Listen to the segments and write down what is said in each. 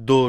2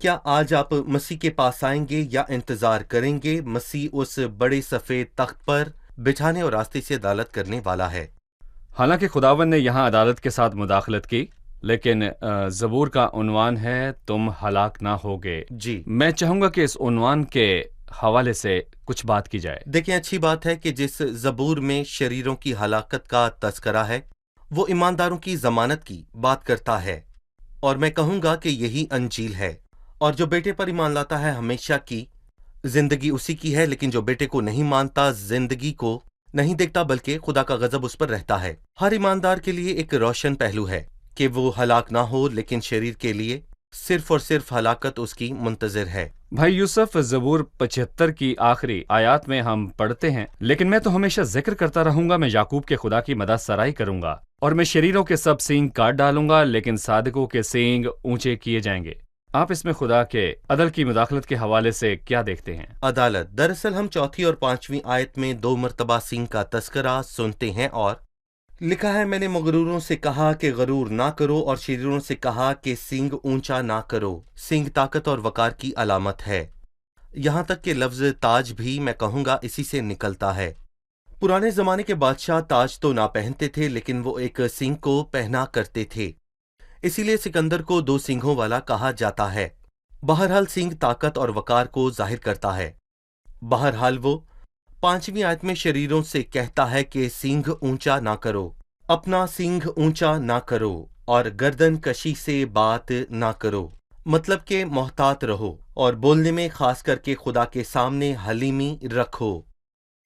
کیا آج آپ مسیح کے پاس آئیں گے یا انتظار کریں گے؟ مسیح اس بڑے سفید تخت پر بچھانے اور راستے سے عدالت کرنے والا ہے۔ حالانکہ خداوند نے یہاں عدالت کے ساتھ مداخلت کی، لیکن زبور کا عنوان ہے تم ہلاک نہ ہوگے۔ جی میں چاہوں گا کہ اس عنوان کے حوالے سے کچھ بات کی جائے۔ دیکھیں، اچھی بات ہے کہ جس زبور میں شریروں کی ہلاکت کا تذکرہ ہے وہ ایمانداروں کی ضمانت کی بات کرتا ہے، اور میں کہوں گا کہ یہی انجیل ہے۔ اور جو بیٹے پر ایمان لاتا ہے ہمیشہ کی زندگی اسی کی ہے، لیکن جو بیٹے کو نہیں مانتا زندگی کو نہیں دیکھتا بلکہ خدا کا غضب اس پر رہتا ہے۔ ہر ایماندار کے لیے ایک روشن پہلو ہے کہ وہ ہلاک نہ ہو، لیکن شریر کے لیے صرف اور صرف ہلاکت اس کی منتظر ہے۔ بھائی یوسف، زبور 75 کی آخری آیات میں ہم پڑھتے ہیں، لیکن میں تو ہمیشہ ذکر کرتا رہوں گا، میں یعقوب کے خدا کی مدح سرائی کروں گا، اور میں شریروں کے سب سینگ کاٹ ڈالوں گا، لیکن صادقوں کے سینگ اونچے کیے جائیں گے۔ آپ اس میں خدا کے عدل کی مداخلت کے حوالے سے کیا دیکھتے ہیں؟ عدالت، دراصل ہم 4 اور 5 آیت میں 2 مرتبہ سینگ کا تذکرہ سنتے ہیں، اور لکھا ہے میں نے مغروروں سے کہا کہ غرور نہ کرو، اور شریروں سے کہا کہ سینگ اونچا نہ کرو۔ سینگ طاقت اور وقار کی علامت ہے، یہاں تک کہ لفظ تاج بھی میں کہوں گا اسی سے نکلتا ہے۔ پرانے زمانے کے بادشاہ تاج تو نہ پہنتے تھے، لیکن وہ ایک سینگ کو پہنا کرتے تھے، اسی لیے سکندر کو 2 سینگوں والا کہا جاتا ہے۔ بہرحال سینگ طاقت اور وقار کو ظاہر کرتا ہے۔ بہرحال وہ 5 آیت میں شریروں سے کہتا ہے کہ سینگ اونچا نہ کرو، اپنا سینگ اونچا نہ کرو، اور گردن کشی سے بات نہ کرو، مطلب کہ محتاط رہو، اور بولنے میں خاص کر کے خدا کے سامنے حلیمی رکھو،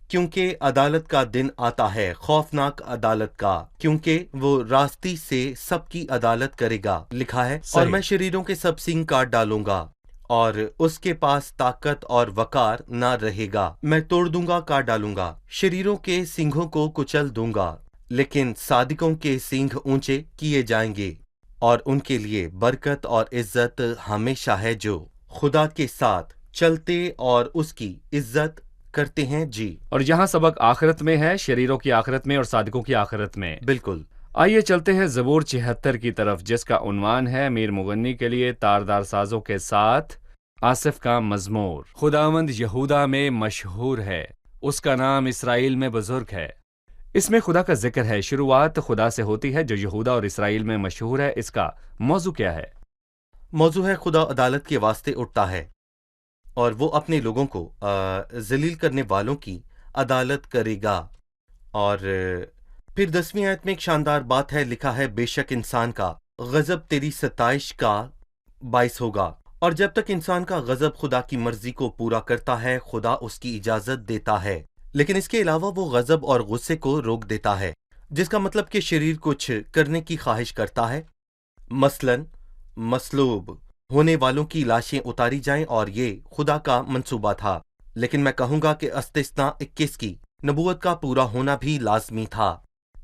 کیونکہ عدالت کا دن آتا ہے، خوفناک عدالت کا، کیونکہ وہ راستی سے سب کی عدالت کرے گا، لکھا ہے، اور میں شریروں کے سب سینگ کاٹ ڈالوں گا، اور اس کے پاس طاقت اور وقار نہ رہے گا، میں توڑ دوں گا، کاٹ ڈالوں گا، شریروں کے سینگوں کو کچل دوں گا، لیکن صادقوں کے سینگ اونچے کیے جائیں گے، اور ان کے لیے برکت اور عزت ہمیشہ ہے جو خدا کے ساتھ چلتے اور اس کی عزت کرتے ہیں۔ جی، اور یہاں سبق آخرت میں ہے، شریروں کی آخرت میں اور صادقوں کی آخرت میں۔ بالکل۔ آئیے چلتے ہیں زبور 76 کی طرف، جس کا عنوان ہے میر مغنی کے لیے تاردار سازوں کے ساتھ آصف کا مزمور۔ خداوند یہودا میں مشہور ہے، اس کا نام اسرائیل میں بزرگ ہے۔ اس میں خدا کا ذکر ہے، شروعات خدا سے ہوتی ہے جو یہودا اور اسرائیل میں مشہور ہے۔ اس کا موضوع کیا ہے؟ موضوع ہے خدا عدالت کے واسطے اٹھتا ہے، اور وہ اپنے لوگوں کو ذلیل کرنے والوں کی عدالت کرے گا۔ اور پھر 10 آیت میں ایک شاندار بات ہے، لکھا ہے بے شک انسان کا غضب تیری ستائش کا باعث ہوگا۔ اور جب تک انسان کا غضب خدا کی مرضی کو پورا کرتا ہے، خدا اس کی اجازت دیتا ہے، لیکن اس کے علاوہ وہ غضب اور غصے کو روک دیتا ہے، جس کا مطلب کہ شریر کچھ کرنے کی خواہش کرتا ہے، مثلاً مصلوب ہونے والوں کی لاشیں اتاری جائیں، اور یہ خدا کا منصوبہ تھا، لیکن میں کہوں گا کہ استثنا 21 کی نبوت کا پورا ہونا بھی لازمی تھا۔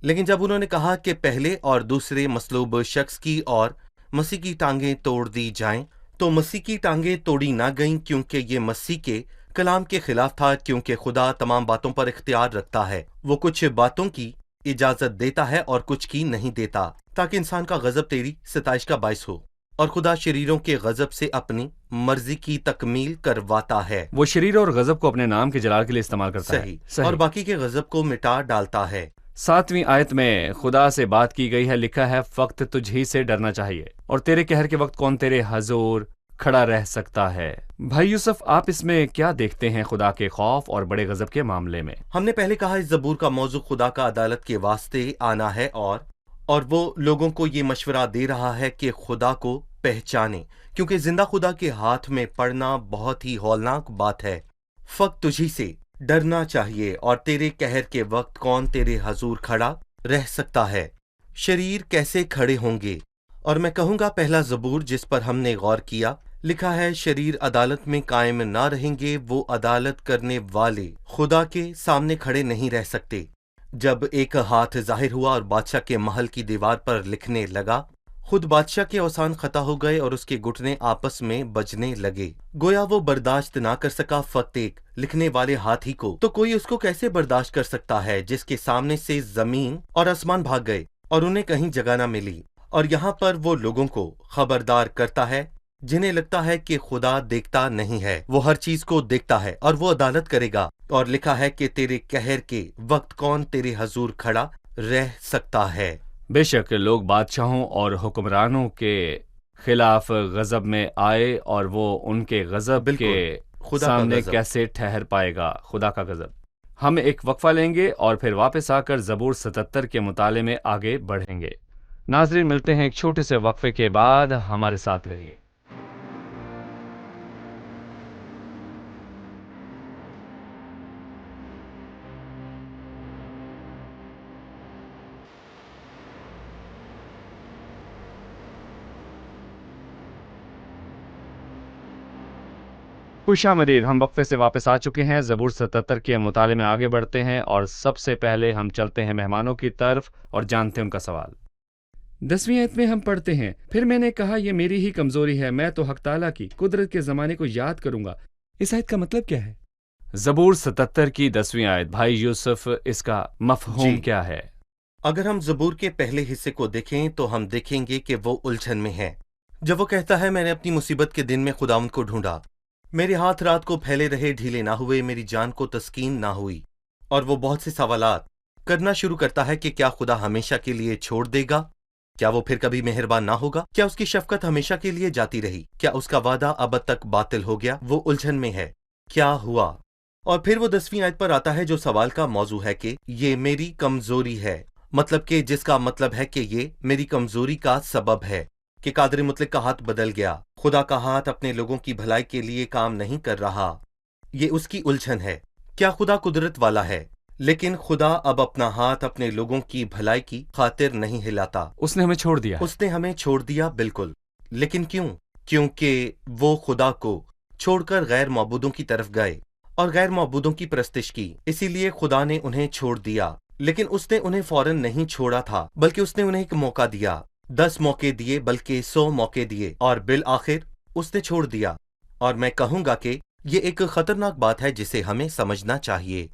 لیکن جب انہوں نے کہا کہ پہلے اور دوسرے مصلوب شخص کی اور مسیح کی ٹانگیں توڑ دی جائیں، تو مسیح کی ٹانگیں توڑی نہ گئیں، کیونکہ یہ مسیح کے کلام کے خلاف تھا، کیونکہ خدا تمام باتوں پر اختیار رکھتا ہے، وہ کچھ باتوں کی اجازت دیتا ہے اور کچھ کی نہیں دیتا، تاکہ انسان کا غضب تیری ستائش کا باعث ہو، اور خدا شریروں کے غضب سے اپنی مرضی کی تکمیل کرواتا ہے۔ وہ شریر اور غضب کو اپنے نام کے جلال کے لیے استعمال کرتا ہے۔ صحیح، اور باقی کے غضب کو مٹا ڈالتا ہے۔ 7 آیت میں خدا سے بات کی گئی ہے، لکھا ہے فقط تجھ ہی سے ڈرنا چاہیے، اور تیرے قہر کے وقت کون تیرے حضور کھڑا رہ سکتا ہے۔ بھائی یوسف، آپ اس میں کیا دیکھتے ہیں خدا کے خوف اور بڑے غضب کے معاملے میں؟ ہم نے پہلے کہا اس زبور کا موضوع خدا کا عدالت کے واسطے آنا ہے، اور وہ لوگوں کو یہ مشورہ دے رہا ہے کہ خدا کو پہچانے، کیونکہ زندہ خدا کے ہاتھ میں پڑنا بہت ہی ہولناک بات ہے۔ فقط تجھی سے ڈرنا چاہیے، اور تیرے قہر کے وقت کون تیرے حضور کھڑا رہ سکتا ہے۔ شریر کیسے کھڑے ہوں گے؟ اور میں کہوں گا پہلا زبور جس پر ہم نے غور کیا، لکھا ہے شریر عدالت میں قائم نہ رہیں گے، وہ عدالت کرنے والے خدا کے سامنے کھڑے نہیں رہ سکتے۔ جب ایک ہاتھ ظاہر ہوا اور بادشاہ کے محل کی دیوار پر لکھنے لگا، خود بادشاہ کے اوسان خطا ہو گئے اور اس کے گھٹنے آپس میں بجنے لگے، گویا وہ برداشت نہ کر سکا فقط ایک لکھنے والے ہاتھ ہی کو، تو کوئی اس کو کیسے برداشت کر سکتا ہے جس کے سامنے سے زمین اور آسمان بھاگ گئے اور انہیں کہیں جگہ نہ ملی۔ اور یہاں پر وہ لوگوں کو خبردار کرتا ہے جنہیں لگتا ہے کہ خدا دیکھتا نہیں ہے، وہ ہر چیز کو دیکھتا ہے اور وہ عدالت کرے گا، اور لکھا ہے کہ تیرے قہر کے وقت کون تیرے حضور کھڑا رہ سکتا ہے۔ بے شک لوگ بادشاہوں اور حکمرانوں کے خلاف غضب میں آئے اور وہ ان کے غضب بالکل، کے خدا کا سامنے غضب۔ کیسے ٹھہر پائے گا، خدا کا غضب۔ ہم ایک وقفہ لیں گے اور پھر واپس آ کر زبور 77 کے مطالعے میں آگے بڑھیں گے۔ ناظرین، ملتے ہیں ایک چھوٹے سے وقفے کے بعد، ہمارے ساتھ رہیے۔ خوش آمدید، ہم وقفے سے واپس آ چکے ہیں، زبور 77 کے مطالعے میں آگے بڑھتے ہیں، اور سب سے پہلے ہم چلتے ہیں مہمانوں کی طرف اور جانتے ہیں ان کا سوال۔ 10ویں آیت میں ہم پڑھتے ہیں، پھر میں نے کہا یہ میری ہی کمزوری ہے، میں تو حق تعالیٰ کی قدرت کے زمانے کو یاد کروں گا۔ اس آیت کا مطلب کیا ہے؟ زبور 77 کی 10ویں آیت، بھائی یوسف، اس کا مفہوم کیا ہے؟ اگر ہم زبور کے پہلے حصے کو دیکھیں تو ہم دیکھیں گے کہ وہ الجھن میں ہے۔ جب وہ کہتا ہے میں نے اپنی مصیبت کے دن میں خداوند کو ڈھونڈا، میرے ہاتھ رات کو پھیلے رہے، ڈھیلے نہ ہوئے، میری جان کو تسکین نہ ہوئی، اور وہ بہت سے سوالات کرنا شروع کرتا ہے کہ کیا خدا ہمیشہ کے لیے چھوڑ دے گا؟ کیا وہ پھر کبھی مہربان نہ ہوگا؟ کیا اس کی شفقت ہمیشہ کے لیے جاتی رہی؟ کیا اس کا وعدہ ابد تک باطل ہو گیا؟ وہ الجھن میں ہے، کیا ہوا؟ اور پھر وہ 10ویں آیت پر آتا ہے جو سوال کا موضوع ہے کہ یہ میری کمزوری ہے، مطلب کہ جس کا مطلب ہے کہ یہ میری کمزوری کا سبب ہے کہ قادر مطلق کا ہاتھ بدل گیا، خدا کا ہاتھ اپنے لوگوں کی بھلائی کے لیے کام نہیں کر رہا۔ یہ اس کی الجھن ہے۔ کیا خدا قدرت والا ہے، لیکن خدا اب اپنا ہاتھ اپنے لوگوں کی بھلائی کی خاطر نہیں ہلاتا؟ اس نے ہمیں چھوڑ دیا ہے۔ اس نے ہمیں چھوڑ دیا، بالکل، لیکن کیوں؟ کیونکہ وہ خدا کو چھوڑ کر غیر معبودوں کی طرف گئے اور غیر معبودوں کی پرستش کی، اسی لیے خدا نے انہیں چھوڑ دیا۔ لیکن اس نے انہیں فوراً نہیں چھوڑا تھا، بلکہ اس نے انہیں ایک موقع دیا، 10 موقع دیے، بلکہ 100 موقع دیے، اور بالآخر اس نے چھوڑ دیا۔ اور میں کہوں گا کہ یہ ایک خطرناک بات ہے جسے ہمیں سمجھنا چاہیے۔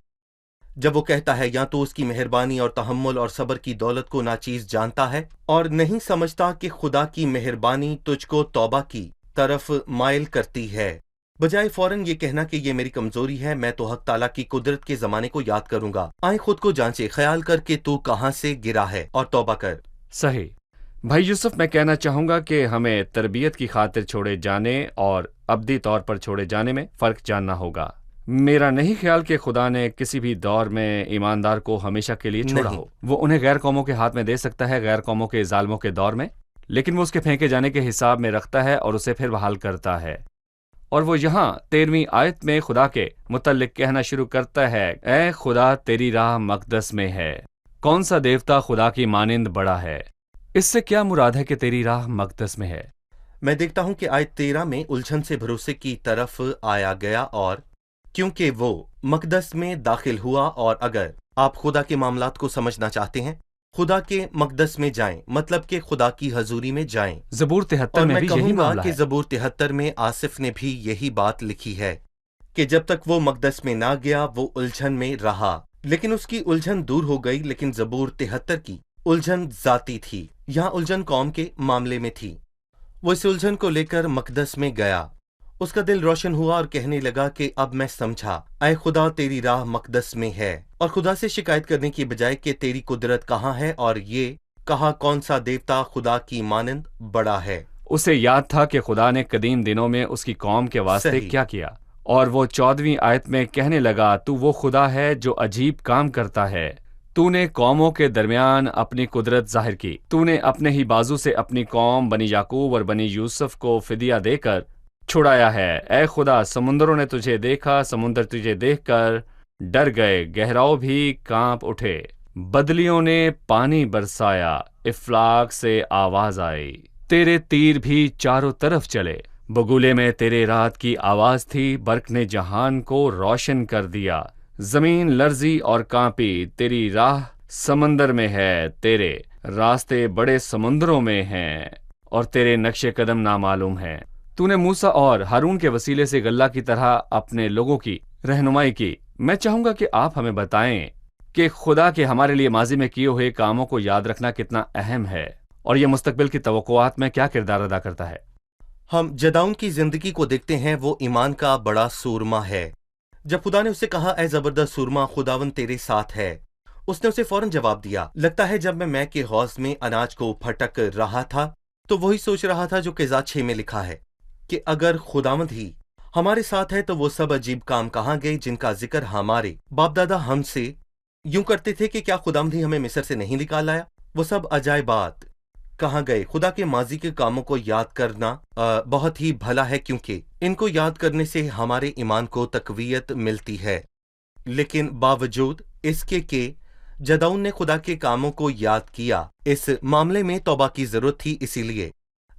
جب وہ کہتا ہے یا تو اس کی مہربانی اور تحمل اور صبر کی دولت کو ناچیز جانتا ہے اور نہیں سمجھتا کہ خدا کی مہربانی تجھ کو توبہ کی طرف مائل کرتی ہے، بجائے فوراً یہ کہنا کہ یہ میری کمزوری ہے، میں تو حق تعالیٰ کی قدرت کے زمانے کو یاد کروں گا۔ آئیں خود کو جانچے، خیال کر کہ تو کہاں سے گرا ہے اور توبہ کر۔ صحیح۔ بھائی یوسف، میں کہنا چاہوں گا کہ ہمیں تربیت کی خاطر چھوڑے جانے اور ابدی طور پر چھوڑے جانے میں فرق جاننا ہوگا۔ میرا نہیں خیال کہ خدا نے کسی بھی دور میں ایماندار کو ہمیشہ کے لیے چھوڑا نہیں۔ ہو۔ وہ انہیں غیر قوموں کے ہاتھ میں دے سکتا ہے، غیر قوموں کے ظالموں کے دور میں، لیکن وہ اس کے پھینکے جانے کے حساب میں رکھتا ہے اور اسے پھر بحال کرتا ہے۔ اور وہ یہاں 13ویں آیت میں خدا کے متعلق کہنا شروع کرتا ہے، اے خدا تیری راہ مقدس میں ہے۔ کون سا دیوتا خدا کی مانند بڑا ہے؟ اس سے کیا مراد ہے کہ تیری راہ مقدس میں ہے؟ میں دیکھتا ہوں کہ آیت 13 میں الجھن سے بھروسے کی طرف آیا گیا، اور کیونکہ وہ مقدس میں داخل ہوا، اور اگر آپ خدا کے معاملات کو سمجھنا چاہتے ہیں، خدا کے مقدس میں جائیں، مطلب کہ خدا کی حضوری میں جائیں۔ زبور 73 اور میں میں بھی یہی کہوں گا معاملہ کہ ہے۔ زبور 73 میں آصف نے بھی یہی بات لکھی ہے کہ جب تک وہ مقدس میں نہ گیا وہ الجھن میں رہا، لیکن اس کی الجھن دور ہو گئی۔ لیکن زبور 73 کی الجھن ذاتی تھی، یہاں الجھن قوم کے معاملے میں تھی۔ وہ اس الجھن کو لے کر مقدس میں گیا، اس کا دل روشن ہوا اور کہنے لگا کہ اب میں سمجھا، اے خدا تیری راہ مقدس میں ہے۔ اور خدا سے شکایت کرنے کی بجائے کہ تیری قدرت کہاں ہے، اور یہ کہا کون سا دیوتا خدا کی مانند بڑا ہے۔ اسے یاد تھا کہ خدا نے قدیم دنوں میں اس کی قوم کے واسطے صحیح۔ کیا کیا، اور وہ 14ویں آیت میں کہنے لگا، تو وہ خدا ہے جو عجیب کام کرتا ہے، تو نے قوموں کے درمیان اپنی قدرت ظاہر کی، تو نے اپنے ہی بازو سے اپنی قوم بنی یعقوب اور بنی یوسف کو فدیہ دے کر چھڑایا ہے۔ اے خدا، سمندروں نے تجھے دیکھا، سمندر تجھے دیکھ کر ڈر گئے، گہراؤ بھی کانپ اٹھے، بدلیوں نے پانی برسایا، افلاک سے آواز آئی، تیرے تیر بھی چاروں طرف چلے، بگولے میں تیرے رات کی آواز تھی، برق نے جہان کو روشن کر دیا، زمین لرزی اور کانپی، تیری راہ سمندر میں ہے، تیرے راستے بڑے سمندروں میں ہیں، اور تیرے نقش قدم نامعلوم ہیں۔ تو نے موسیٰ اور ہارون کے وسیلے سے غلہ کی طرح اپنے لوگوں کی رہنمائی کی۔ میں چاہوں گا کہ آپ ہمیں بتائیں کہ خدا کے ہمارے لیے ماضی میں کیے ہوئے کاموں کو یاد رکھنا کتنا اہم ہے، اور یہ مستقبل کی توقعات میں کیا کردار ادا کرتا ہے۔ ہم جداؤن کی زندگی کو دیکھتے ہیں، وہ ایمان کا بڑا سورما ہے۔ جب خدا نے اسے کہا اے زبردست سورما، خداون تیرے ساتھ ہے، اس نے اسے فوراً جواب دیا، لگتا ہے جب میں کے حوض میں اناج کو پھٹک رہا تھا تو وہی سوچ رہا تھا جو قضا 6 میں لکھا ہے کہ اگر خداوند ہی ہمارے ساتھ ہے تو وہ سب عجیب کام کہاں گئے جن کا ذکر ہمارے باپ دادا ہم سے یوں کرتے تھے کہ کیا خداوند ہی ہمیں مصر سے نہیں نکال لایا؟ وہ سب عجائبات کہاں گئے؟ خدا کے ماضی کے کاموں کو یاد کرنا بہت ہی بھلا ہے، کیونکہ ان کو یاد کرنے سے ہمارے ایمان کو تقویت ملتی ہے۔ لیکن باوجود اس کے کہ جداؤن نے خدا کے کاموں کو یاد کیا، اس معاملے میں توبہ کی ضرورت تھی۔ اسی لیے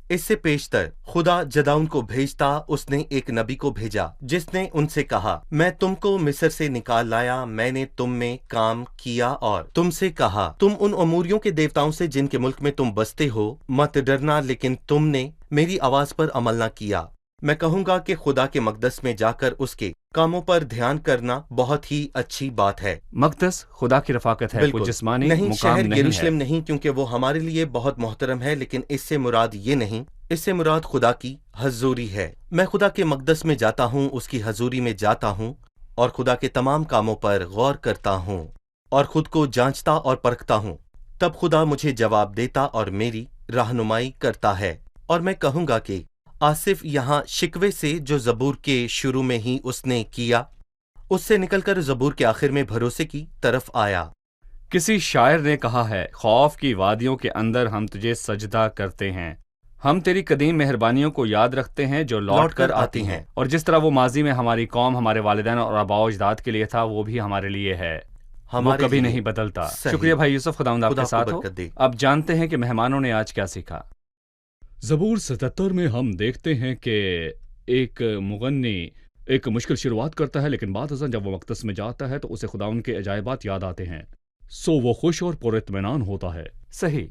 اس سے پیشتر خدا جداؤن کو بھیجتا، اس نے ایک نبی کو بھیجا جس نے ان سے کہا، میں تم کو مصر سے نکال لایا، میں نے تم میں کام کیا اور تم سے کہا تم ان اموریوں کے دیوتاؤں سے جن کے ملک میں تم بستے ہو مت ڈرنا، لیکن تم نے میری آواز پر عمل نہ کیا۔ میں کہوں گا کہ خدا کے مقدس میں جا کر اس کے کاموں پر دھیان کرنا بہت ہی اچھی بات ہے۔ مقدس خدا کی رفاقت ہے، بالکل کوئی جسمانی نہیں، مقام شہر نہیں یروشلم ہے۔ نہیں، کیونکہ وہ ہمارے لیے بہت محترم ہے، لیکن اس سے مراد یہ نہیں، اس سے مراد خدا کی حضوری ہے۔ میں خدا کے مقدس میں جاتا ہوں، اس کی حضوری میں جاتا ہوں اور خدا کے تمام کاموں پر غور کرتا ہوں اور خود کو جانچتا اور پرکھتا ہوں، تب خدا مجھے جواب دیتا اور میری رہنمائی کرتا ہے۔ اور میں کہوں گا کہ آصف یہاں شکوے سے جو زبور کے شروع میں ہی اس نے کیا، اس سے نکل کر زبور کے آخر میں بھروسے کی طرف آیا۔ کسی شاعر نے کہا ہے، خوف کی وادیوں کے اندر ہم تجھے سجدہ کرتے ہیں، ہم تیری قدیم مہربانیوں کو یاد رکھتے ہیں جو لوٹ کر آتی ہیں۔ اور جس طرح وہ ماضی میں ہماری قوم، ہمارے والدین اور آباء و اجداد کے لیے تھا، وہ بھی ہمارے لیے ہے، وہ کبھی نہیں بدلتا۔ شکریہ بھائی یوسف، خداوند آپ کے ساتھ ہو۔ اب جانتے ہیں کہ مہمانوں نے آج کیا سیکھا۔ زبور 77 میں ہم دیکھتے ہیں کہ ایک مغنی ایک مشکل شروعات کرتا ہے، لیکن بعد ازاں جب وہ مقدس میں جاتا ہے تو اسے خداوند کے عجائبات یاد آتے ہیں، سو وہ خوش اور پر اطمینان ہوتا ہے۔ صحیح،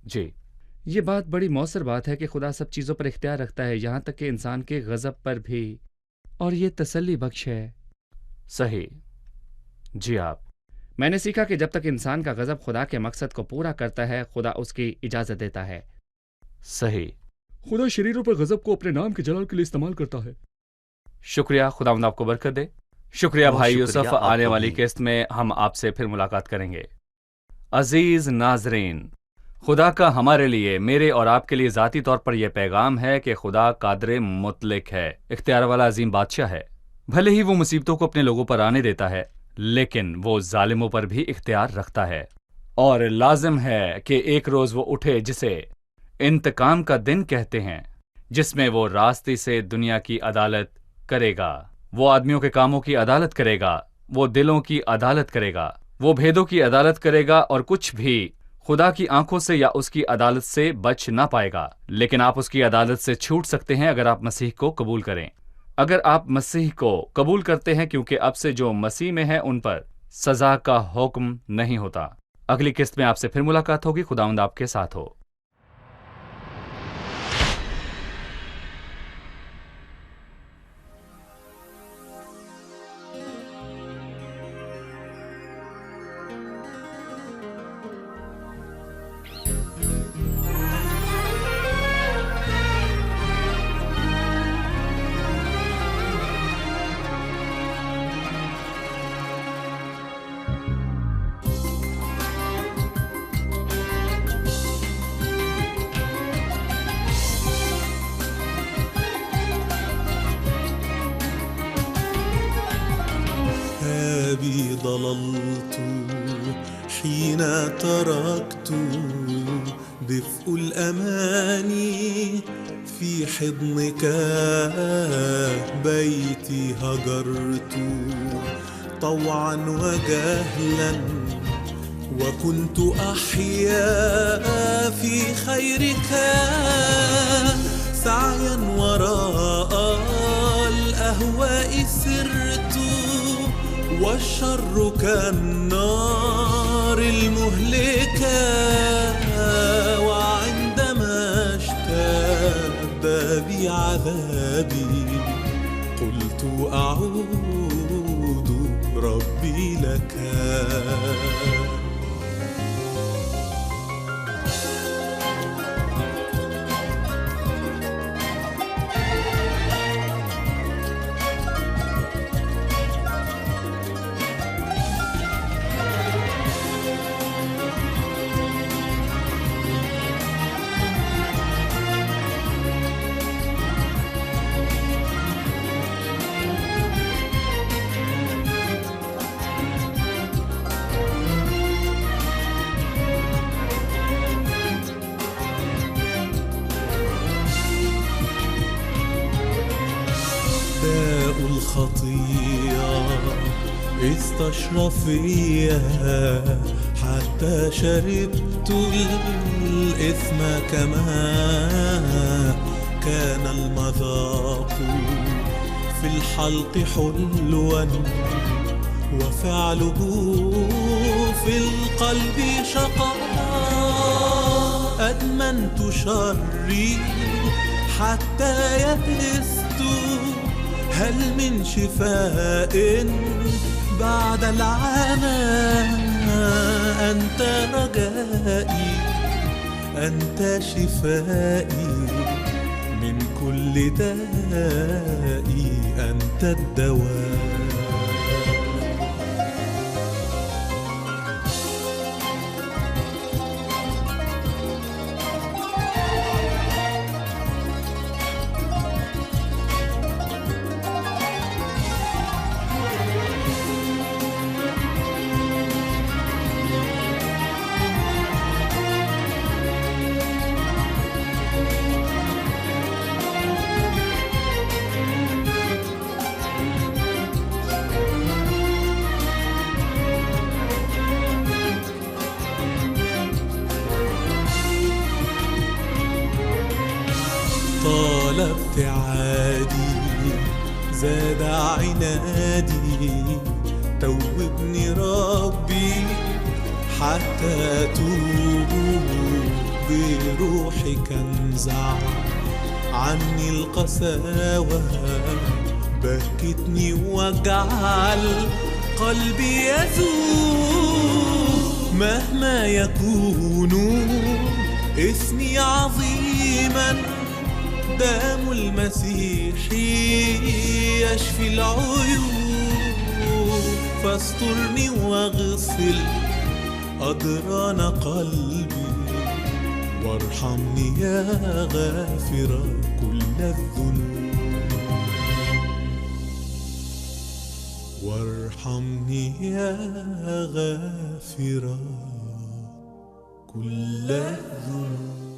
جی، یہ بات بڑی مؤثر بات ہے کہ خدا سب چیزوں پر اختیار رکھتا ہے، یہاں تک کہ انسان کے غضب پر بھی، اور یہ تسلی بخش ہے۔ صحیح، جی آپ۔ میں نے سیکھا کہ جب تک انسان کا غضب خدا کے مقصد کو پورا کرتا ہے، خدا اس کی اجازت دیتا ہے۔ صحیح، خدا شریروں پر غضب کو اپنے نام کے جلال کے لیے استعمال کرتا ہے۔ شکریہ، خداوند آپ کو برکت دے۔ شکریہ بہت بھائی شکریہ، یوسف، آپ آنے کو والی بھی۔ قسط میں ہم آپ سے پھر ملاقات کریں گے۔ عزیز ناظرین، خدا کا ہمارے لیے، میرے اور آپ کے لیے ذاتی طور پر یہ پیغام ہے کہ خدا قادر مطلق ہے، اختیار والا عظیم بادشاہ ہے۔ بھلے ہی وہ مصیبتوں کو اپنے لوگوں پر آنے دیتا ہے، لیکن وہ ظالموں پر بھی اختیار رکھتا ہے، اور لازم ہے کہ ایک روز وہ اٹھے جسے انتقام کا دن کہتے ہیں، جس میں وہ راستے سے دنیا کی عدالت کرے گا، وہ آدمیوں کے کاموں کی عدالت کرے گا، وہ دلوں کی عدالت کرے گا، وہ بھیدوں کی عدالت کرے گا، اور کچھ بھی خدا کی آنکھوں سے یا اس کی عدالت سے بچ نہ پائے گا۔ لیکن آپ اس کی عدالت سے چھوٹ سکتے ہیں اگر آپ مسیح کو قبول کریں۔ اگر آپ مسیح کو قبول کرتے ہیں، کیونکہ اب سے جو مسیح میں ہیں ان پر سزا کا حکم نہیں ہوتا۔ اگلی قسط میں آپ سے پھر ملاقات ہوگی۔ خداوند آپ کے ساتھ ہو۔ أبي ضللت حين تركت دفء الأماني في حضنك، بيتي هجرت طوعا وجهلا، وكنت أحيا في خيرك سعيا وراء الأهواء سرت، والشر كالنار المهلكة، وعندما اشتد بي عذابي قلت أعود ربي لك. داء الخطية استشرى فيا حتى شربت الإثم كما كان المذاق في الحلق حلوا وفعله في القلب شقاء. أدمنت شري حتى يئست، هل من شفاء بعد العمى؟ أنت رجائي، أنت شفائي من كل دائي، أنت الدواء. طال ابتعادي زاد عنادي، توبني ربي حتى أتوب، بروحك انزع عني القساوة، بكتني واجعل قلبي يذوب. مهما يكون اسمي عظيما، دم المسيح يشفي العيوب، فاسترني واغسل أدران قلبي، وارحمني يا غافر كل الذنوب، وارحمني يا غافر كل الذنوب.